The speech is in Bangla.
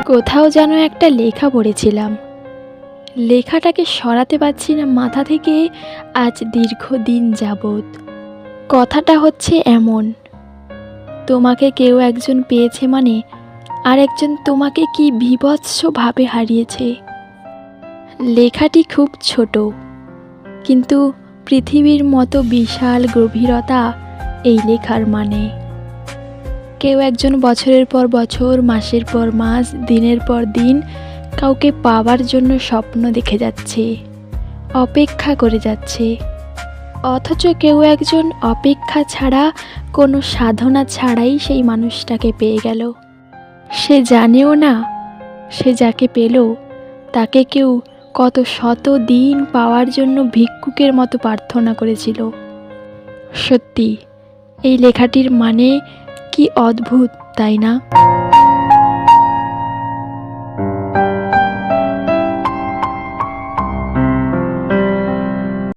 কোথাও যেন একটা লেখা পড়েছিলাম। লেখাটাকে সরাতে পারছি না মাথা থেকে আজ দীর্ঘদিন যাবৎ। কথাটা হচ্ছে এমন, তোমাকে কেউ একজন পেয়েছে মানে আরেকজন তোমাকে কি বীভৎসভাবে হারিয়েছে। লেখাটি খুব ছোট, কিন্তু পৃথিবীর মতো বিশাল গভীরতা এই লেখার মানে। কেউ একজন বছরের পর বছর, মাসের পর মাস, দিনের পর দিন কাউকে পাওয়ার জন্য স্বপ্ন দেখে যাচ্ছে, অপেক্ষা করে যাচ্ছে। অথচ কেউ একজন অপেক্ষা ছাড়া, কোনো সাধনা ছাড়াই সেই মানুষটাকে পেয়ে গেল। সে জানেও না সে যাকে পেল তাকে কেউ কত শত দিন পাওয়ার জন্য ভিক্ষুকের মতো প্রার্থনা করেছিল। সত্যি এই লেখাটির মানে কি অদ্ভুত, তাই না?